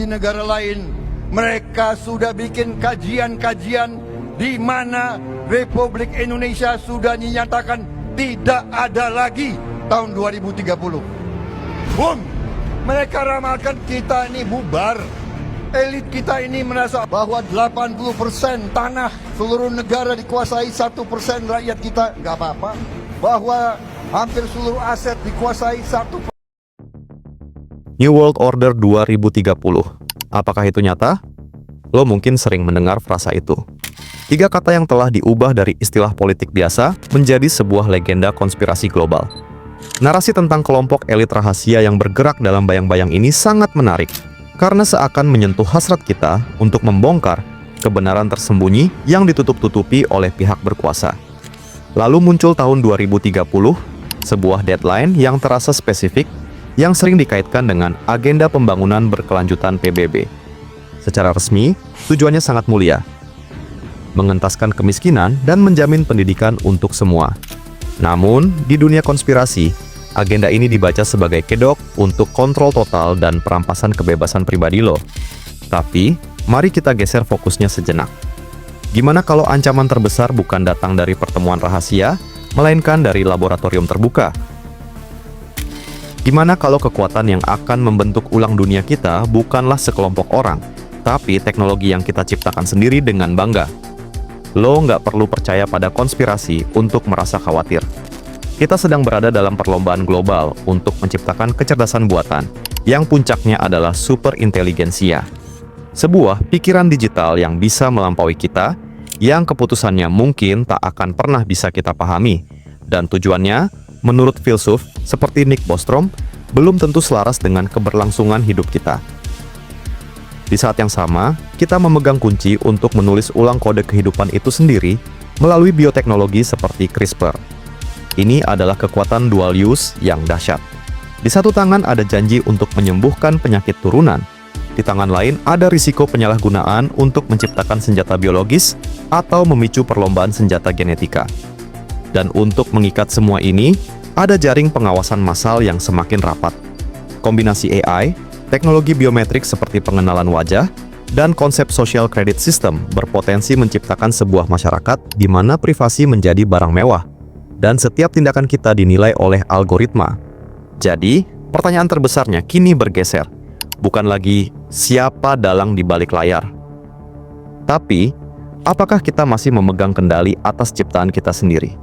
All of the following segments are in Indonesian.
negara lain, mereka sudah bikin kajian-kajian di mana Republik Indonesia sudah dinyatakan tidak ada lagi tahun 2030. Boom! Mereka ramalkan kita ini bubar. Elit kita ini merasa bahwa 80% tanah seluruh negara dikuasai 1% rakyat kita, nggak apa-apa. Bahwa hampir seluruh aset dikuasai 1%. New World Order 2030. Apakah itu nyata? Lo mungkin sering mendengar frasa itu. 3 kata yang telah diubah dari istilah politik biasa menjadi sebuah legenda konspirasi global. Narasi tentang kelompok elit rahasia yang bergerak dalam bayang-bayang ini sangat menarik, karena seakan menyentuh hasrat kita untuk membongkar kebenaran tersembunyi yang ditutup-tutupi oleh pihak berkuasa. Lalu muncul tahun 2030, sebuah deadline yang terasa spesifik yang sering dikaitkan dengan agenda pembangunan berkelanjutan PBB. Secara resmi, tujuannya sangat mulia, mengentaskan kemiskinan dan menjamin pendidikan untuk semua. Namun, di dunia konspirasi, agenda ini dibaca sebagai kedok untuk kontrol total dan perampasan kebebasan pribadi lo. Tapi, mari kita geser fokusnya sejenak. Gimana kalau ancaman terbesar bukan datang dari pertemuan rahasia, melainkan dari laboratorium terbuka? Gimana kalau kekuatan yang akan membentuk ulang dunia kita bukanlah sekelompok orang, tapi teknologi yang kita ciptakan sendiri dengan bangga? Lo nggak perlu percaya pada konspirasi untuk merasa khawatir. Kita sedang berada dalam perlombaan global untuk menciptakan kecerdasan buatan, yang puncaknya adalah superinteligensia. Sebuah pikiran digital yang bisa melampaui kita, yang keputusannya mungkin tak akan pernah bisa kita pahami, dan tujuannya, menurut filsuf seperti Nick Bostrom, belum tentu selaras dengan keberlangsungan hidup kita. Di saat yang sama, kita memegang kunci untuk menulis ulang kode kehidupan itu sendiri melalui bioteknologi seperti CRISPR. Ini adalah kekuatan dual use yang dahsyat. Di satu tangan ada janji untuk menyembuhkan penyakit turunan. Di tangan lain ada risiko penyalahgunaan untuk menciptakan senjata biologis atau memicu perlombaan senjata genetika. Dan untuk mengikat semua ini, ada jaring pengawasan massal yang semakin rapat. Kombinasi AI, teknologi biometrik seperti pengenalan wajah, dan konsep social credit system berpotensi menciptakan sebuah masyarakat di mana privasi menjadi barang mewah, dan setiap tindakan kita dinilai oleh algoritma. Jadi, pertanyaan terbesarnya kini bergeser. Bukan lagi siapa dalang di balik layar, tapi apakah kita masih memegang kendali atas ciptaan kita sendiri?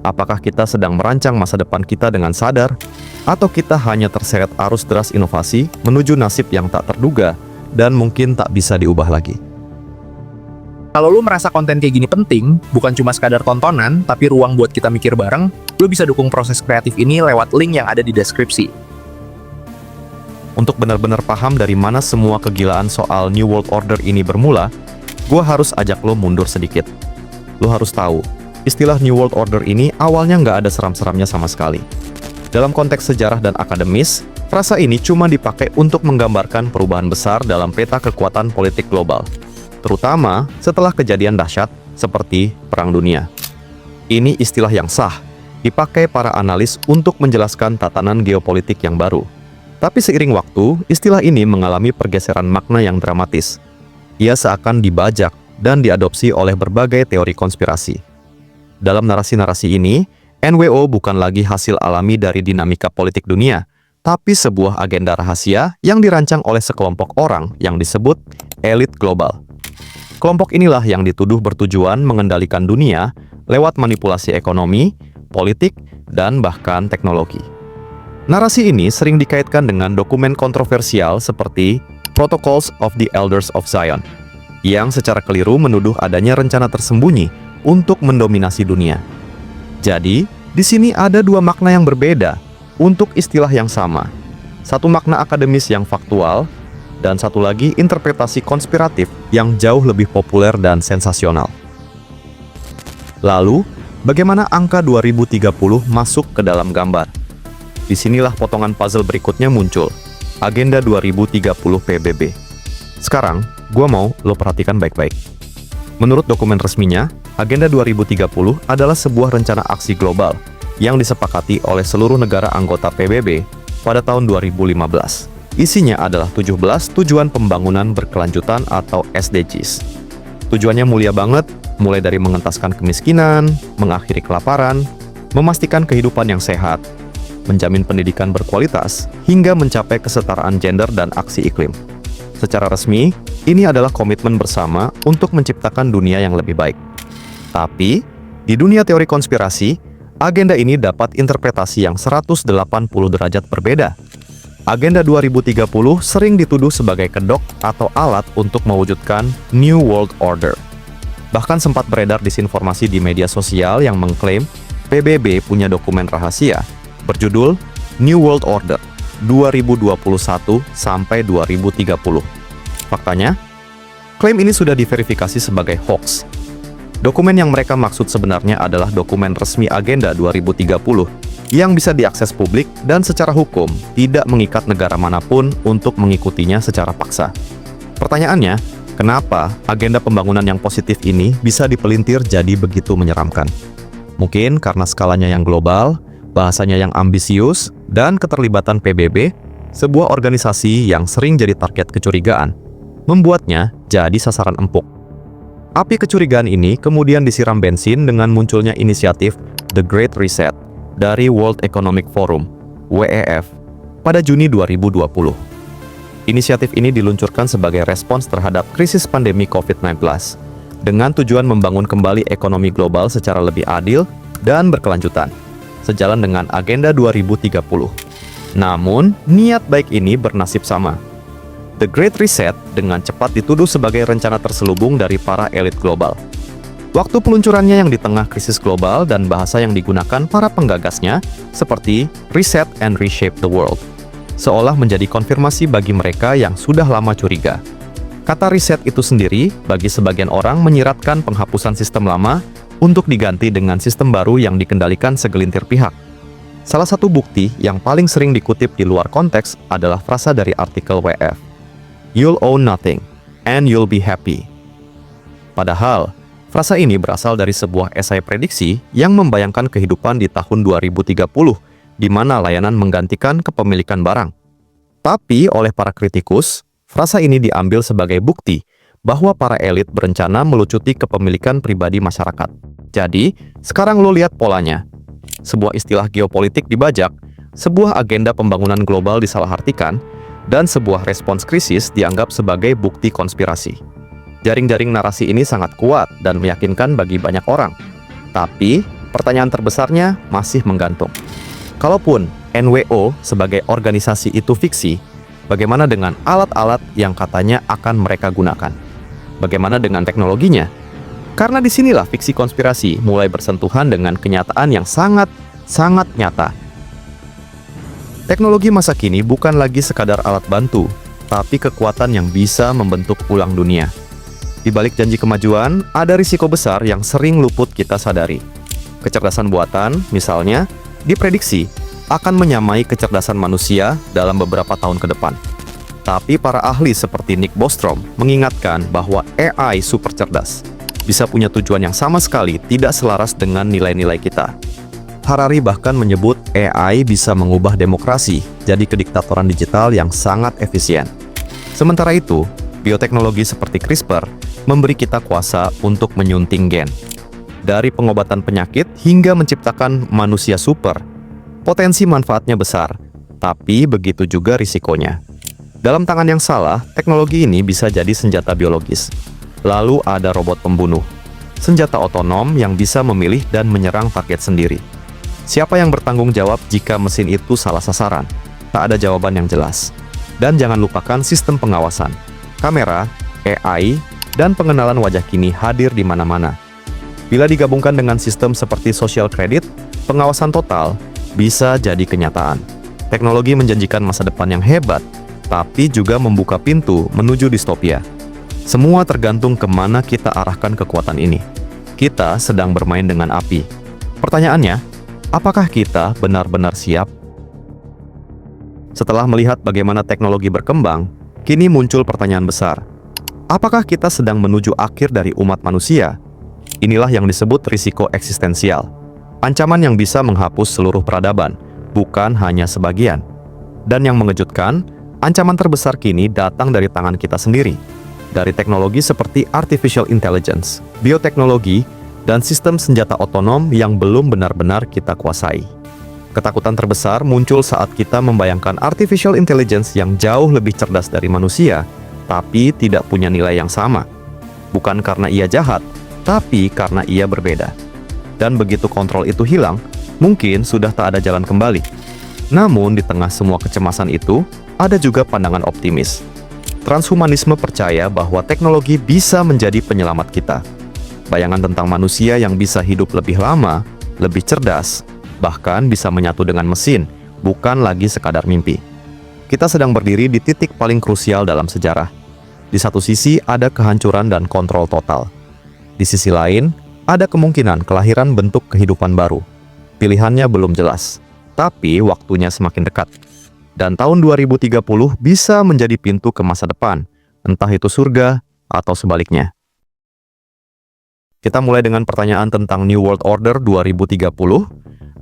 Apakah kita sedang merancang masa depan kita dengan sadar, atau kita hanya terseret arus deras inovasi menuju nasib yang tak terduga dan mungkin tak bisa diubah lagi? Kalau lu merasa konten kayak gini penting, bukan cuma sekadar tontonan, tapi ruang buat kita mikir bareng, lu bisa dukung proses kreatif ini lewat link yang ada di deskripsi. Untuk benar-benar paham dari mana semua kegilaan soal New World Order ini bermula, gua harus ajak lo mundur sedikit. Lo harus tahu, istilah New World Order ini awalnya nggak ada seram-seramnya sama sekali. Dalam konteks sejarah dan akademis, frasa ini cuma dipakai untuk menggambarkan perubahan besar dalam peta kekuatan politik global, terutama setelah kejadian dahsyat seperti Perang Dunia. Ini istilah yang sah, dipakai para analis untuk menjelaskan tatanan geopolitik yang baru. Tapi seiring waktu, istilah ini mengalami pergeseran makna yang dramatis. Ia seakan dibajak dan diadopsi oleh berbagai teori konspirasi. Dalam narasi-narasi ini, NWO bukan lagi hasil alami dari dinamika politik dunia, tapi sebuah agenda rahasia yang dirancang oleh sekelompok orang yang disebut elit global. Kelompok inilah yang dituduh bertujuan mengendalikan dunia lewat manipulasi ekonomi, politik, dan bahkan teknologi. Narasi ini sering dikaitkan dengan dokumen kontroversial seperti Protocols of the Elders of Zion, yang secara keliru menuduh adanya rencana tersembunyi untuk mendominasi dunia. Jadi, di sini ada dua makna yang berbeda untuk istilah yang sama. Satu makna akademis yang faktual, dan satu lagi interpretasi konspiratif yang jauh lebih populer dan sensasional. Lalu, bagaimana angka 2030 masuk ke dalam gambar? Disinilah potongan puzzle berikutnya muncul, Agenda 2030 PBB. Sekarang, gua mau lo perhatikan baik-baik. Menurut dokumen resminya, Agenda 2030 adalah sebuah rencana aksi global yang disepakati oleh seluruh negara anggota PBB pada tahun 2015. Isinya adalah 17 tujuan pembangunan berkelanjutan atau SDGs. Tujuannya mulia banget, mulai dari mengentaskan kemiskinan, mengakhiri kelaparan, memastikan kehidupan yang sehat, menjamin pendidikan berkualitas, hingga mencapai kesetaraan gender dan aksi iklim. Secara resmi, ini adalah komitmen bersama untuk menciptakan dunia yang lebih baik. Tapi, di dunia teori konspirasi, agenda ini dapat interpretasi yang 180 derajat berbeda. Agenda 2030 sering dituduh sebagai kedok atau alat untuk mewujudkan New World Order. Bahkan sempat beredar disinformasi di media sosial yang mengklaim PBB punya dokumen rahasia berjudul New World Order 2021 sampai 2030. Faktanya, klaim ini sudah diverifikasi sebagai hoax. Dokumen yang mereka maksud sebenarnya adalah dokumen resmi Agenda 2030 yang bisa diakses publik dan secara hukum tidak mengikat negara manapun untuk mengikutinya secara paksa. Pertanyaannya, kenapa agenda pembangunan yang positif ini bisa dipelintir jadi begitu menyeramkan? Mungkin karena skalanya yang global, bahasanya yang ambisius, dan keterlibatan PBB, sebuah organisasi yang sering jadi target kecurigaan, membuatnya jadi sasaran empuk. Api kecurigaan ini kemudian disiram bensin dengan munculnya inisiatif The Great Reset dari World Economic Forum, WEF, pada Juni 2020. Inisiatif ini diluncurkan sebagai respons terhadap krisis pandemi COVID-19, dengan tujuan membangun kembali ekonomi global secara lebih adil dan berkelanjutan, sejalan dengan Agenda 2030. Namun, niat baik ini bernasib sama. The Great Reset dengan cepat dituduh sebagai rencana terselubung dari para elit global. Waktu peluncurannya yang di tengah krisis global dan bahasa yang digunakan para penggagasnya seperti reset and reshape the world, seolah menjadi konfirmasi bagi mereka yang sudah lama curiga. Kata reset itu sendiri bagi sebagian orang menyiratkan penghapusan sistem lama untuk diganti dengan sistem baru yang dikendalikan segelintir pihak. Salah satu bukti yang paling sering dikutip di luar konteks adalah frasa dari artikel WF. You'll own nothing, and you'll be happy. Padahal, frasa ini berasal dari sebuah esai prediksi yang membayangkan kehidupan di tahun 2030, di mana layanan menggantikan kepemilikan barang. Tapi oleh para kritikus, frasa ini diambil sebagai bukti bahwa para elit berencana melucuti kepemilikan pribadi masyarakat. Jadi, sekarang lo lihat polanya. Sebuah istilah geopolitik dibajak, sebuah agenda pembangunan global disalahartikan, dan sebuah respons krisis dianggap sebagai bukti konspirasi. Jaring-jaring narasi ini sangat kuat dan meyakinkan bagi banyak orang. Tapi, pertanyaan terbesarnya masih menggantung. Kalaupun NWO sebagai organisasi itu fiksi, bagaimana dengan alat-alat yang katanya akan mereka gunakan? Bagaimana dengan teknologinya? Karena disinilah fiksi konspirasi mulai bersentuhan dengan kenyataan yang sangat nyata. Teknologi masa kini bukan lagi sekadar alat bantu, tapi kekuatan yang bisa membentuk ulang dunia. Di balik janji kemajuan, ada risiko besar yang sering luput kita sadari. Kecerdasan buatan, misalnya, diprediksi akan menyamai kecerdasan manusia dalam beberapa tahun ke depan. Tapi para ahli seperti Nick Bostrom mengingatkan bahwa AI super cerdas bisa punya tujuan yang sama sekali tidak selaras dengan nilai-nilai kita. Harari bahkan menyebut AI bisa mengubah demokrasi jadi kediktatoran digital yang sangat efisien. Sementara itu, bioteknologi seperti CRISPR memberi kita kuasa untuk menyunting gen. Dari pengobatan penyakit hingga menciptakan manusia super, potensi manfaatnya besar, tapi begitu juga risikonya. Dalam tangan yang salah, teknologi ini bisa jadi senjata biologis. Lalu ada robot pembunuh, senjata otonom yang bisa memilih dan menyerang target sendiri. Siapa yang bertanggung jawab jika mesin itu salah sasaran? Tak ada jawaban yang jelas. Dan jangan lupakan sistem pengawasan. Kamera, AI, dan pengenalan wajah kini hadir di mana-mana. Bila digabungkan dengan sistem seperti social credit, pengawasan total bisa jadi kenyataan. Teknologi menjanjikan masa depan yang hebat, tapi juga membuka pintu menuju distopia. Semua tergantung kemana kita arahkan kekuatan ini. Kita sedang bermain dengan api. Pertanyaannya, apakah kita benar-benar siap? Setelah melihat bagaimana teknologi berkembang, kini muncul pertanyaan besar. Apakah kita sedang menuju akhir dari umat manusia? Inilah yang disebut risiko eksistensial. Ancaman yang bisa menghapus seluruh peradaban, bukan hanya sebagian. Dan yang mengejutkan, Ancaman terbesar kini datang dari tangan kita sendiri, dari teknologi seperti artificial intelligence, bioteknologi, dan sistem senjata otonom yang belum benar-benar kita kuasai. Ketakutan terbesar muncul saat kita membayangkan artificial intelligence yang jauh lebih cerdas dari manusia, tapi tidak punya nilai yang sama. Bukan karena ia jahat, tapi karena ia berbeda. Dan begitu kontrol itu hilang, mungkin sudah tak ada jalan kembali. Namun di tengah semua kecemasan itu, ada juga pandangan optimis. Transhumanisme percaya bahwa teknologi bisa menjadi penyelamat kita. Bayangan tentang manusia yang bisa hidup lebih lama, lebih cerdas, bahkan bisa menyatu dengan mesin, bukan lagi sekadar mimpi. Kita sedang berdiri di titik paling krusial dalam sejarah. Di satu sisi ada kehancuran dan kontrol total. Di sisi lain, ada kemungkinan kelahiran bentuk kehidupan baru. Pilihannya belum jelas, tapi waktunya semakin dekat. Dan tahun 2030 bisa menjadi pintu ke masa depan, entah itu surga atau sebaliknya. Kita mulai dengan pertanyaan tentang New World Order 2030,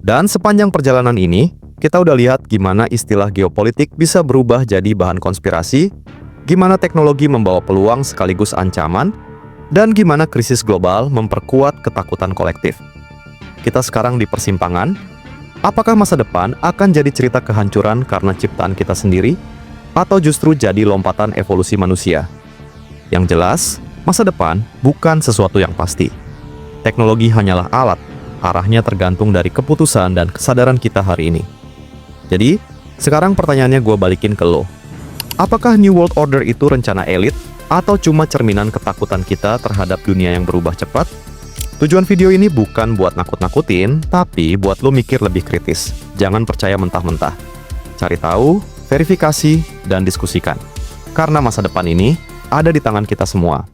dan sepanjang perjalanan ini, kita udah lihat gimana istilah geopolitik bisa berubah jadi bahan konspirasi, gimana teknologi membawa peluang sekaligus ancaman, dan gimana krisis global memperkuat ketakutan kolektif. Kita sekarang di persimpangan. Apakah masa depan akan jadi cerita kehancuran karena ciptaan kita sendiri, atau justru jadi lompatan evolusi manusia? Yang jelas, masa depan bukan sesuatu yang pasti. Teknologi hanyalah alat, arahnya tergantung dari keputusan dan kesadaran kita hari ini. Jadi, sekarang pertanyaannya gue balikin ke lo. Apakah New World Order itu rencana elit, atau cuma cerminan ketakutan kita terhadap dunia yang berubah cepat? Tujuan video ini bukan buat nakut-nakutin, tapi buat lo mikir lebih kritis. Jangan percaya mentah-mentah. Cari tahu, verifikasi, dan diskusikan. Karena masa depan ini ada di tangan kita semua.